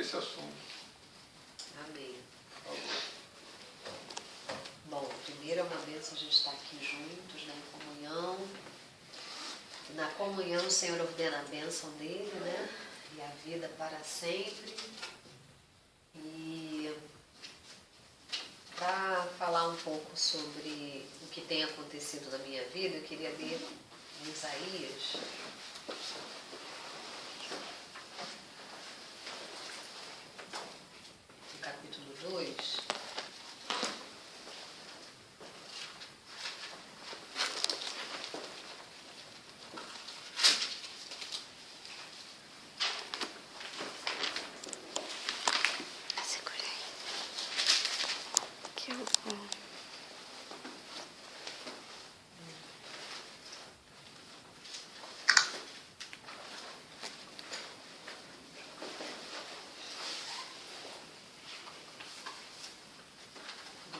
desse assunto. Amém. Bom, primeiro é uma bênção a gente estar aqui juntos, né, em comunhão. Na comunhão o Senhor ordena a bênção dele, né? E a vida para sempre. E para falar um pouco sobre o que tem acontecido na minha vida, eu queria ler Isaías. No capítulo 2.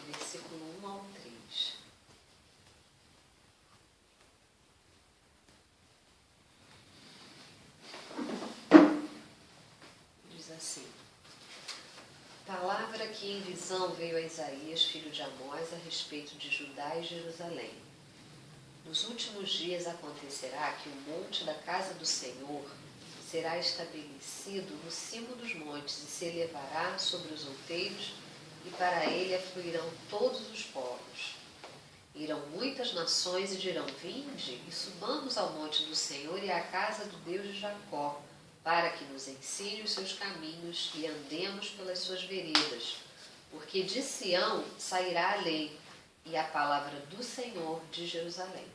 Versículo 1 ao 3. Diz assim: Palavra que em visão veio a Isaías, filho de Amós, a respeito de Judá e Jerusalém. Nos últimos dias acontecerá que o monte da casa do Senhor será estabelecido no cimo dos montes e se elevará sobre os outeiros, e para ele afluirão todos os povos. Irão muitas nações e dirão: Vinde e subamos ao monte do Senhor e à casa do Deus de Jacó, para que nos ensine os seus caminhos e andemos pelas suas veredas. Porque de Sião sairá a lei e a palavra do Senhor de Jerusalém.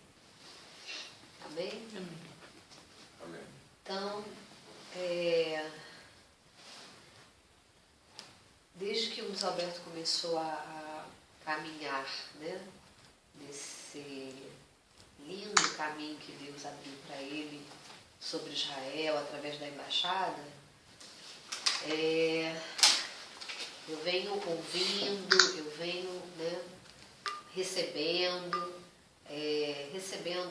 Amém? Amém. Então, desde que o Luiz Alberto começou a caminhar, né, nesse lindo caminho que Deus abriu para ele sobre Israel, através da embaixada, eu venho ouvindo, eu venho, né, recebendo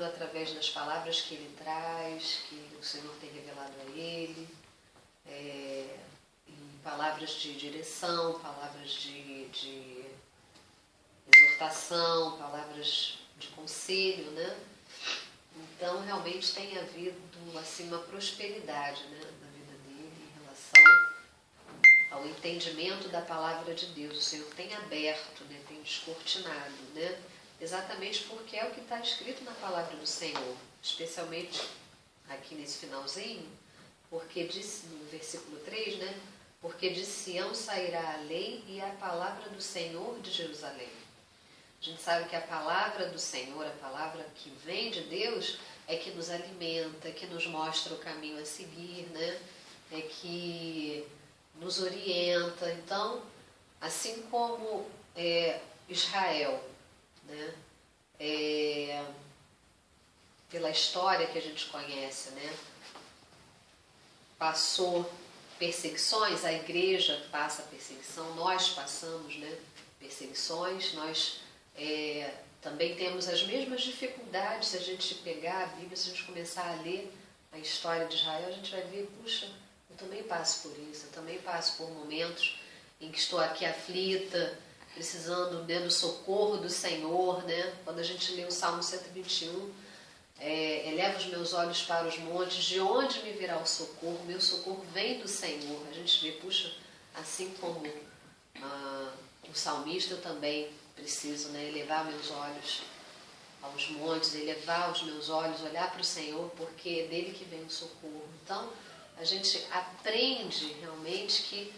através das palavras que ele traz, que o Senhor tem revelado a ele, palavras de direção, palavras de exortação, palavras de conselho, né? Então, realmente tem havido assim, uma prosperidade, né, na vida dele em relação ao entendimento da palavra de Deus. O Senhor tem aberto, né, tem descortinado, né? Exatamente porque é o que está escrito na palavra do Senhor, especialmente aqui nesse finalzinho, porque disse no versículo 3, né? Porque de Sião sairá a lei e a palavra do Senhor de Jerusalém. A gente sabe que a palavra do Senhor, a palavra que vem de Deus, é que nos alimenta, que nos mostra o caminho a seguir, né? É que nos orienta. Então, assim como Israel, né? Pela história que a gente conhece, né? Passou perseguições, a igreja passa perseguição, nós passamos, né, perseguições, nós também temos as mesmas dificuldades. Se a gente pegar a Bíblia, se a gente começar a ler a história de Israel, a gente vai ver, puxa, eu também passo por isso, eu também passo por momentos em que estou aqui aflita, precisando, né, do socorro do Senhor, né? Quando a gente lê o Salmo 121, eleva os meus olhos para os montes, de onde me virá o socorro? Meu socorro vem do Senhor. A gente vê, puxa, assim como o salmista, eu também preciso, né, elevar meus olhos aos montes, elevar os meus olhos, olhar para o Senhor, porque é dele que vem o socorro. Então, a gente aprende realmente que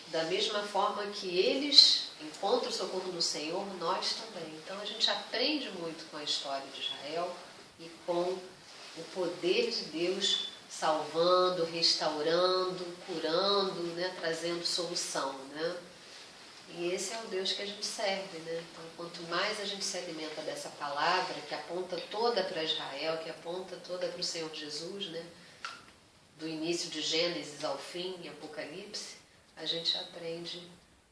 da mesma forma que eles encontram o socorro no Senhor, nós também. Então a gente aprende muito com a história de Israel e com o poder de Deus salvando, restaurando, curando, né, trazendo solução, né? E esse é o Deus que a gente serve, né? Então, quanto mais a gente se alimenta dessa palavra, que aponta toda para Israel, que aponta toda para o Senhor Jesus, né? Do início de Gênesis ao fim, em Apocalipse, a gente aprende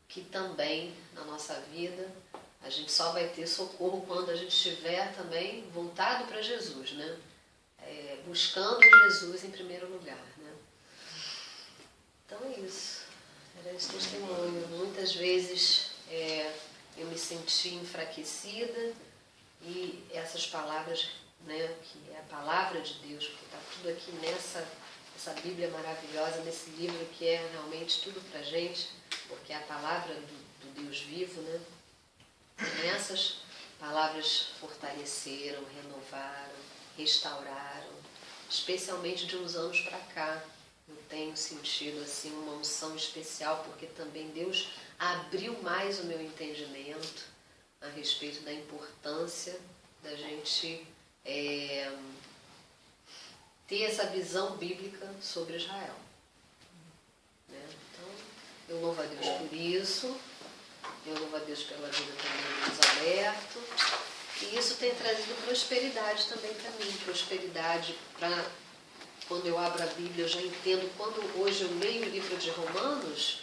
que também na nossa vida a gente só vai ter socorro quando a gente estiver também voltado para Jesus, né? Buscando Jesus em primeiro lugar, né? Então esse testemunho. Muitas vezes eu me senti enfraquecida e essas palavras, né, que é a palavra de Deus, porque está tudo aqui essa Bíblia maravilhosa, nesse livro que é realmente tudo para a gente, porque é a palavra do Deus vivo, né? E essas palavras fortaleceram, renovaram, restauraram, especialmente de uns anos para cá. Eu tenho sentido assim uma unção especial, porque também Deus abriu mais o meu entendimento a respeito da importância da gente ter essa visão bíblica sobre Israel. Né? Então, eu louvo a Deus por isso, eu louvo a Deus pela vida também do Luiz Alberto, e isso tem trazido prosperidade também para mim, prosperidade para... Quando eu abro a Bíblia, eu já entendo, quando hoje eu leio o livro de Romanos,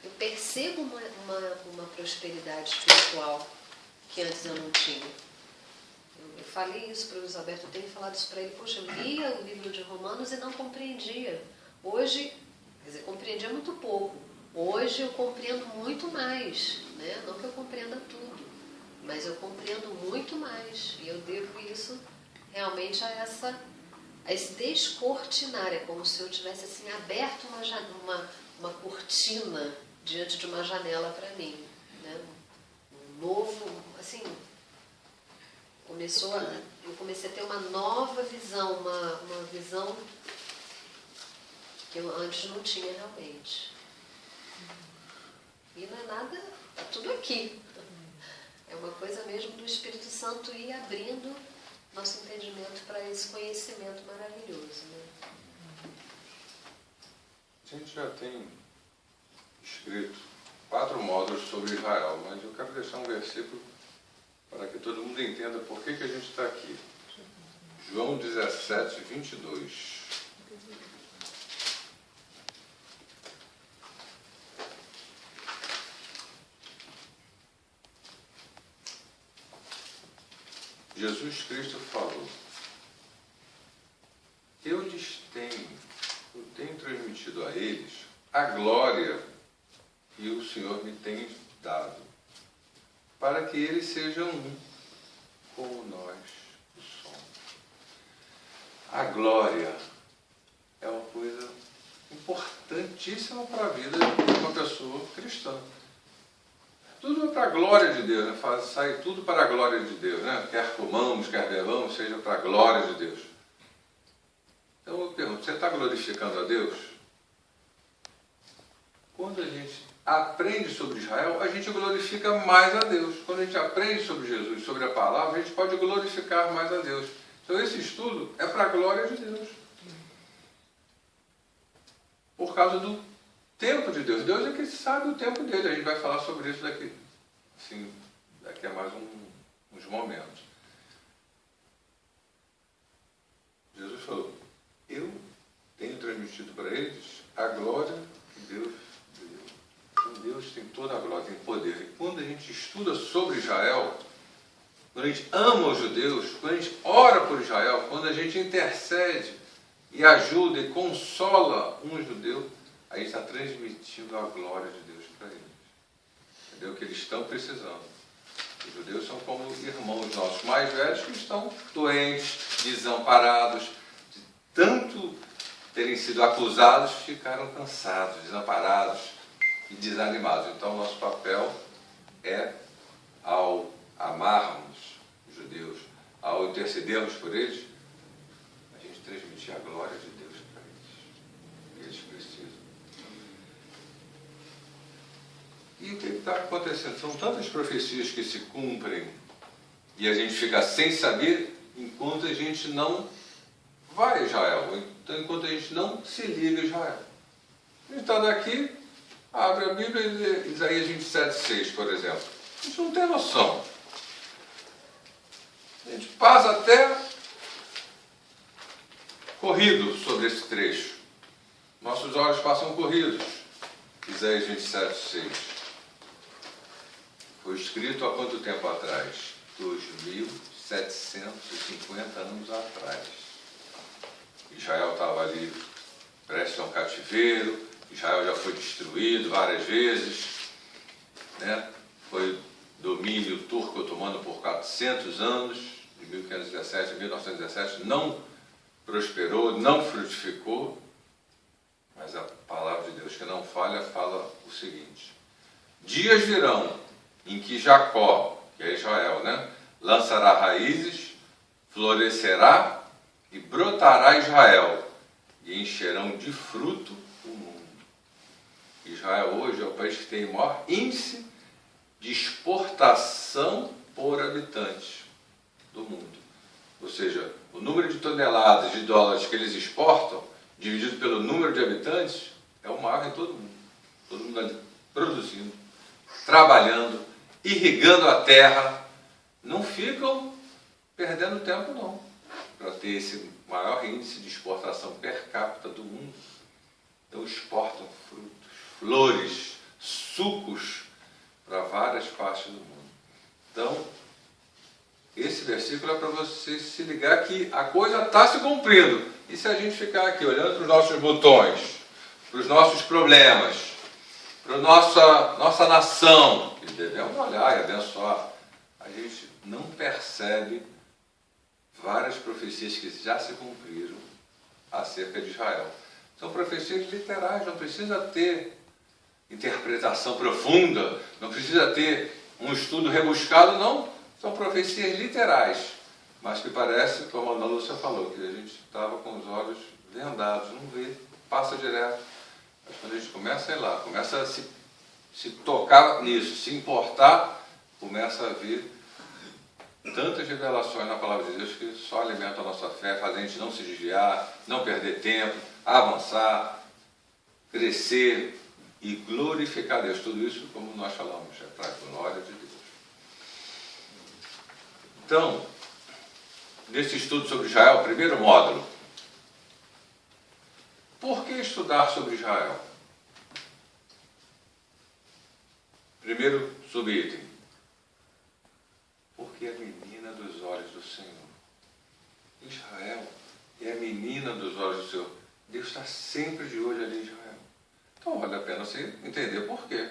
eu percebo uma prosperidade espiritual que antes eu não tinha. Eu falei isso para o Luiz Alberto, eu tenho falado isso para ele. Poxa, eu lia o livro de Romanos e não compreendia. Hoje, quer dizer, compreendia muito pouco. Hoje eu compreendo muito mais, né? Não que eu compreenda tudo, mas eu compreendo muito mais. E eu devo isso realmente a esse descortinar. É como se eu tivesse assim, aberto uma cortina diante de uma janela para mim. Né? Um novo, assim, eu comecei a ter uma nova visão, uma visão que eu antes não tinha realmente. E não é nada, está tudo aqui. É uma coisa mesmo do Espírito Santo ir abrindo nosso entendimento para esse conhecimento maravilhoso. Né? A gente já tem escrito 4 módulos sobre Israel, mas eu quero deixar um versículo para que todo mundo entenda por que a gente está aqui. João 17, 22. Jesus Cristo falou: eu tenho transmitido a eles a glória que o Senhor me tem dado, para que eles sejam um, como nós o somos. A glória é uma coisa importantíssima para a vida de uma pessoa cristã. Tudo é para a glória de Deus, né? Sai tudo para a glória de Deus, né? Quer comamos, quer bebamos, seja para a glória de Deus. Então eu pergunto, você está glorificando a Deus? Quando a gente aprende sobre Israel, a gente glorifica mais a Deus. Quando a gente aprende sobre Jesus, sobre a palavra, a gente pode glorificar mais a Deus. Então esse estudo é para a glória de Deus. Por causa do tempo de Deus. Deus é que sabe o tempo dele. A gente vai falar sobre isso daqui a mais uns momentos. Jesus falou: eu tenho transmitido para eles a glória que Deus deu. Então Deus tem toda a glória, tem poder. E quando a gente estuda sobre Israel, quando a gente ama os judeus, quando a gente ora por Israel, quando a gente intercede e ajuda e consola um judeu, a gente está transmitindo a glória de Deus para eles. Entendeu? Que eles estão precisando. Os judeus são como irmãos nossos mais velhos que estão doentes, desamparados, de tanto terem sido acusados, ficaram cansados, desamparados e desanimados. Então, nosso papel é, ao amarmos os judeus, ao intercedermos por eles, a gente transmitir a glória de Deus para eles. Eles precisam. E o que está acontecendo? São tantas profecias que se cumprem e a gente fica sem saber enquanto a gente não vai a Israel, então, enquanto a gente não se liga a Israel. A gente está daqui, abre a Bíblia e lê Isaías 27,6, por exemplo. A gente não tem noção. A gente passa até corrido sobre esse trecho. Nossos olhos passam corridos. Isaías 27,6. Foi escrito há quanto tempo atrás? 2.750 anos atrás. Israel estava ali prestes a um cativeiro, Israel já foi destruído várias vezes, né? Foi domínio turco otomano por 400 anos, de 1517 a 1917, não prosperou, não frutificou, mas a palavra de Deus que não falha, fala o seguinte: dias virão em que Jacó, que é Israel, né, lançará raízes, florescerá e brotará Israel, e encherão de fruto o mundo. Israel hoje é o país que tem o maior índice de exportação por habitante do mundo. Ou seja, o número de toneladas de dólares que eles exportam, dividido pelo número de habitantes, é o maior em todo mundo. Todo mundo ali produzindo, trabalhando, irrigando a terra. Não ficam perdendo tempo, não, para ter esse maior índice de exportação per capita do mundo. Então exportam frutos, flores, sucos para várias partes do mundo. Então, esse versículo é para você se ligar que a coisa está se cumprindo. E se a gente ficar aqui olhando para os nossos botões, para os nossos problemas, para a nossa nação, que devemos olhar e abençoar, a gente não percebe várias profecias que já se cumpriram acerca de Israel. São profecias literais, não precisa ter interpretação profunda, não precisa ter um estudo rebuscado, não. São profecias literais, mas que parece, como a Ana Lúcia falou, que a gente estava com os olhos vendados, não vê, passa direto. Mas quando a gente começa a ir lá, começa a se tocar nisso, se importar, começa a ver tantas revelações na palavra de Deus que só alimentam a nossa fé, fazem a gente não se desviar, não perder tempo, avançar, crescer e glorificar Deus. Tudo isso, como nós falamos, é para a glória de Deus. Então, nesse estudo sobre Israel, primeiro módulo, por que estudar sobre Israel? Primeiro subitem, porque é a menina dos olhos do Senhor. Israel é a menina dos olhos do Senhor. Deus está sempre de olho ali em Israel. Então vale a pena você entender por quê.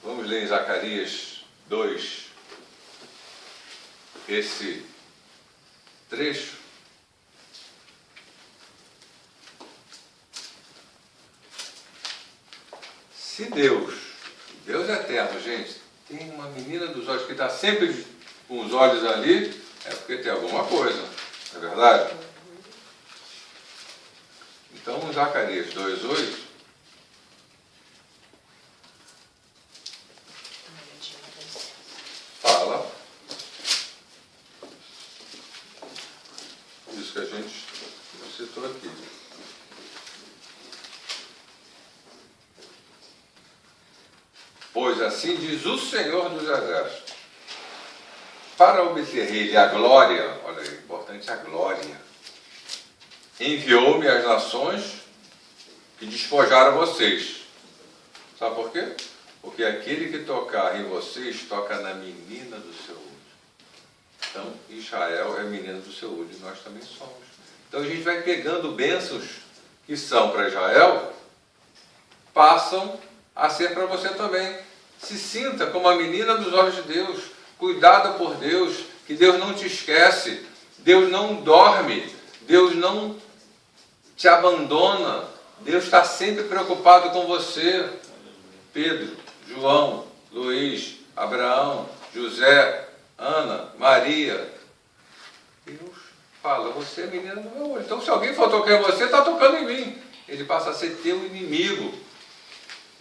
Vamos ler em Zacarias 2, esse trecho. Se Deus é eterno, gente, tem uma menina dos olhos que está sempre com os olhos ali, é porque tem alguma coisa, não é verdade? Então, Zacarias 2:8, fala isso que a gente citou aqui. Pois assim diz o Senhor dos Exércitos, para obter ele a glória, olha aí, importante a glória, enviou-me às nações que despojaram vocês. Sabe por quê? Porque aquele que tocar em vocês toca na menina do seu olho. Então, Israel é a menina do seu olho e nós também somos. Então a gente vai pegando bênçãos que são para Israel, passam a ser para você também. Se sinta como a menina dos olhos de Deus, cuidada por Deus, que Deus não te esquece, Deus não dorme, Deus não te abandona, Deus está sempre preocupado com você. Pedro, João, Luiz, Abraão, José, Ana, Maria. Deus fala, você é menina do meu olho. Então se alguém for tocar em você, está tocando em mim. Ele passa a ser teu inimigo.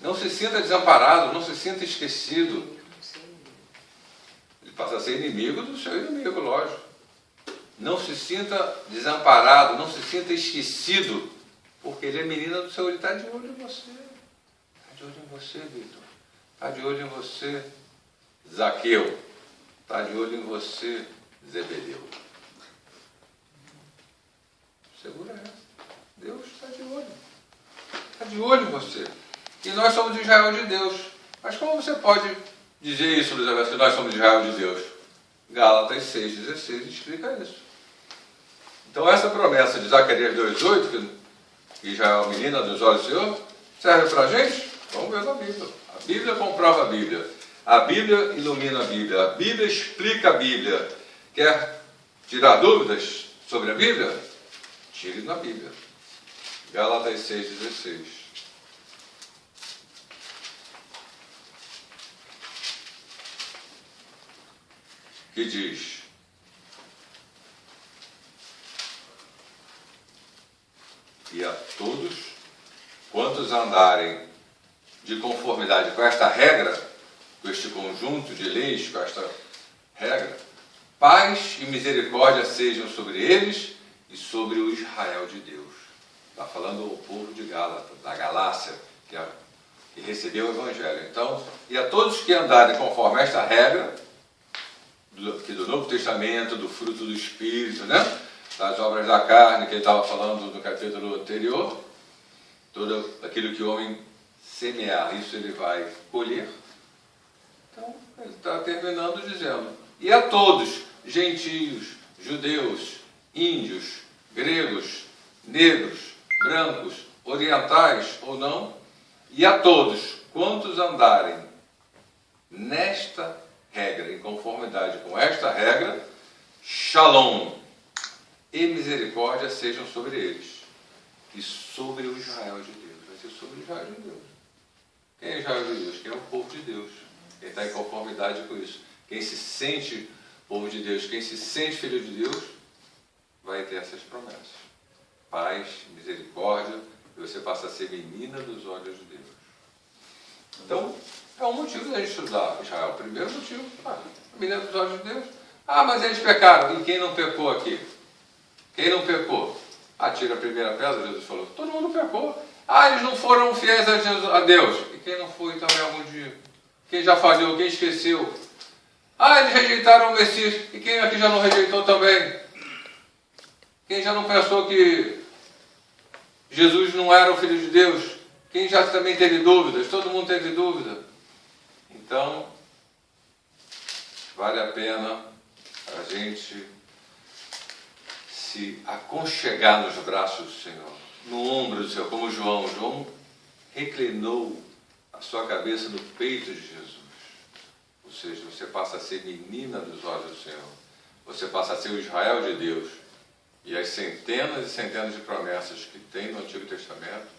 Não se sinta desamparado, não se sinta esquecido. Ele passa a ser inimigo do seu inimigo, lógico. Não se sinta desamparado, não se sinta esquecido, porque ele é menina do seu olho, está de olho em você. Está de olho em você, Vitor. Está de olho em você, Zaqueu. Está de olho em você, Zebedeu. Segura essa. Deus está de olho. Está de olho em você. E nós somos Israel de Deus. Mas como você pode dizer isso, Luiz Alberto, que nós somos Israel de Deus? Gálatas 6,16 explica isso. Então essa promessa de Zacarias 2,8, Israel, menina dos olhos do Senhor, serve para a gente? Vamos ver na Bíblia. A Bíblia comprova a Bíblia. A Bíblia ilumina a Bíblia. A Bíblia explica a Bíblia. Quer tirar dúvidas sobre a Bíblia? Tire na Bíblia. Gálatas 6,16. Que diz: e a todos quantos andarem de conformidade com esta regra, com este conjunto de leis, com esta regra, paz e misericórdia sejam sobre eles e sobre o Israel de Deus. Está falando o povo de Gálata, da Galácia, que recebeu o Evangelho. Então, e a todos que andarem conforme esta regra, do Novo Testamento, do fruto do Espírito, né? Das obras da carne, que ele estava falando no capítulo anterior, tudo aquilo que o homem semear, isso ele vai colher. Então, ele está terminando dizendo: e a todos, gentios, judeus, índios, gregos, negros, brancos, orientais ou não, e a todos quantos andarem nesta regra, em conformidade com esta regra, shalom e misericórdia sejam sobre eles e sobre o Israel de Deus. Vai ser sobre o Israel de Deus. Quem é o Israel de Deus? Quem é o povo de Deus? Quem está em conformidade com isso? Quem se sente povo de Deus, quem se sente filho de Deus, vai ter essas promessas. Paz, misericórdia, e você passa a ser menina dos olhos de Deus. Então, é um motivo da gente estudar Israel. O primeiro motivo, menina dos olhos de Deus. Mas eles pecaram. E quem não pecou aqui? Quem não pecou? Atira a primeira pedra, Jesus falou. Todo mundo pecou. Eles não foram fiéis a Deus. E quem não foi também algum dia? Quem já falhou? Quem esqueceu? Eles rejeitaram o Messias. E quem aqui já não rejeitou também? Quem já não pensou que Jesus não era o Filho de Deus? Quem já também teve dúvidas? Todo mundo teve dúvida. Então, vale a pena a gente se aconchegar nos braços do Senhor, no ombro do Senhor, como João. João reclinou a sua cabeça no peito de Jesus. Ou seja, você passa a ser menina dos olhos do Senhor. Você passa a ser o Israel de Deus. E as centenas e centenas de promessas que tem no Antigo Testamento